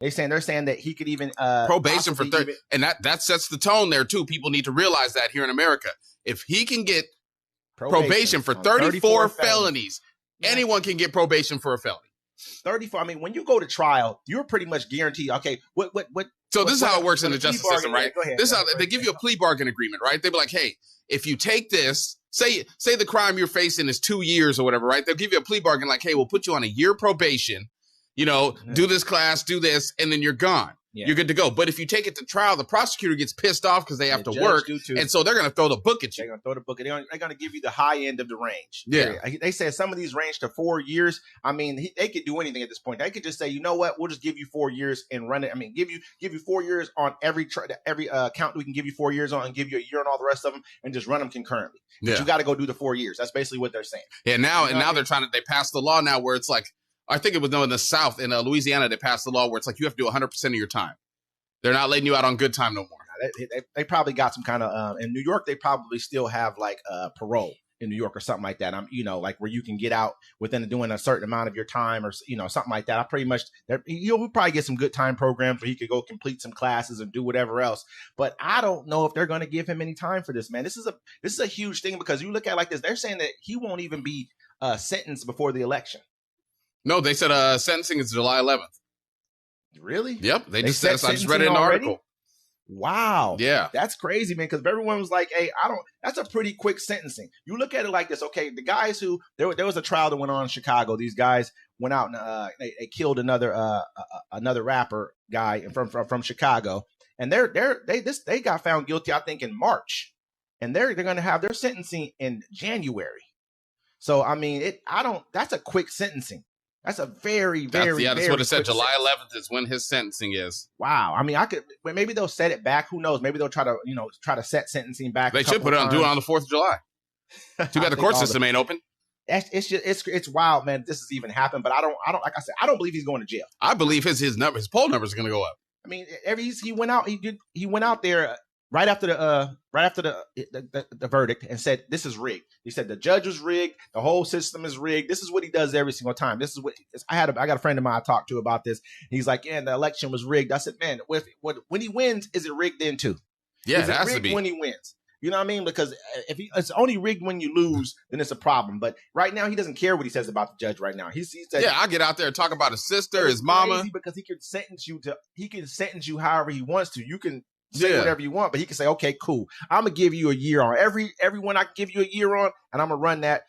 They're saying that he could even probation for 30, and that sets the tone there too. People need to realize that here in America, if he can get probation for 34 felonies, anyone can get probation for a felony. 34. I mean, when you go to trial, you're pretty much guaranteed. Okay, what? So this is how it works in the justice system, right? Go ahead. This is how they give you a plea bargain agreement, right? They be like, hey, if you take this, say the crime you're facing is 2 years or whatever, right? They'll give you a plea bargain like, hey, we'll put you on a year probation, do this class, do this, and then you're gone. Yeah. You're good to go. But if you take it to trial, the prosecutor gets pissed off because they have to work, and so they're going to throw the book at you. They're going to throw the book at you. They're going to give you the high end of the range. Yeah. They said some of these range to 4 years. I mean, they could do anything at this point. They could just say, you know what, we'll just give you 4 years and run it. I mean, give you 4 years on every count we can give you 4 years on, and give you a year on all the rest of them, and just run them concurrently. Yeah. But you got to go do the 4 years. That's basically what they're saying. Yeah. Now they're they passed the law now where it's like, I think it was in the South, in Louisiana, they passed the law where it's like you have to do 100% of your time. They're not letting you out on good time no more. They probably got some kind of in New York. They probably still have like parole in New York or something like that. Like where you can get out within doing a certain amount of your time or something like that. I pretty much we'll probably get some good time programs where he could go complete some classes and do whatever else. But I don't know if they're going to give him any time for this, man. This is a huge thing because you look at it like this. They're saying that he won't even be sentenced before the election. No, they said sentencing is July 11th. Really? Yep. They just said, I just read it in an article. Wow. Yeah. That's crazy, man. Because everyone was like, hey, that's a pretty quick sentencing. You look at it like this. Okay. The guys who, there was a trial that went on in Chicago. These guys went out and they killed another rapper guy from Chicago. And they got found guilty, I think, in March. And they're going to have their sentencing in January. So, I mean, that's a quick sentencing. That's a very that's what it said. July 11th is when his sentencing is. Wow. I mean, maybe they'll set it back. Who knows? Maybe they'll try to set sentencing back. They should do it on the 4th of July. Too bad the court system ain't open. It's wild, man. This has even happened, but I don't like I said, I don't believe he's going to jail. I believe his poll numbers are going to go up. I mean, he went out there right after the verdict and said, this is rigged. He said the judge was rigged. The whole system is rigged. This is what he does every single time. This is what I got a friend of mine I talked to about this. He's like, yeah, the election was rigged. I said, man, when he wins, is it rigged then too? Yeah, it has to be when he wins. You know what I mean? Because if it's only rigged when you lose, then it's a problem. But right now, he doesn't care what he says about the judge right now. He said, yeah, I'll get out there and talk about his sister, his mama. Because he can sentence you however he wants to. You can say whatever you want, but he can say, okay, cool. I'm going to give you a year on everyone I can give you a year on, and I'm going to run that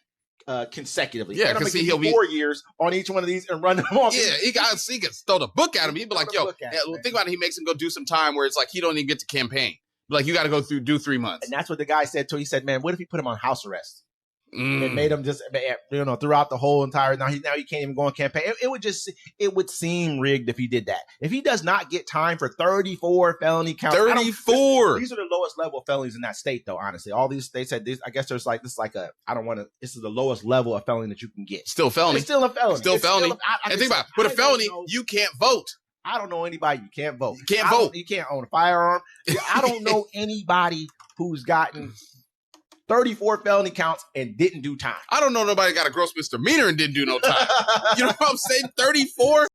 consecutively. Yeah, because he'll be 4 years on each one of these and run them off. Yeah, he can throw the book at him. He'd be like, yo, think about it. He makes him go do some time where it's like he don't even get to campaign. Like, you got to do 3 months. And that's what the guy said too. He said, man, what if he put him on house arrest? It made him just, throughout the whole entire, now he can't even go on campaign. It would seem rigged if he did that. If he does not get time for 34 felony counts. 34! These are the lowest level of felonies in that state, though, honestly. All these, they said this, I guess there's this is the lowest level of felony that you can get. Still felony. It's still a felony. Still felony. And think about it. With a felony, you can't vote. I don't know anybody. You can't vote. You can't vote. You can't own a firearm. I don't know anybody who's gotten 34 felony counts and didn't do time. I don't know nobody got a gross misdemeanor and didn't do no time. You know what I'm saying? 34?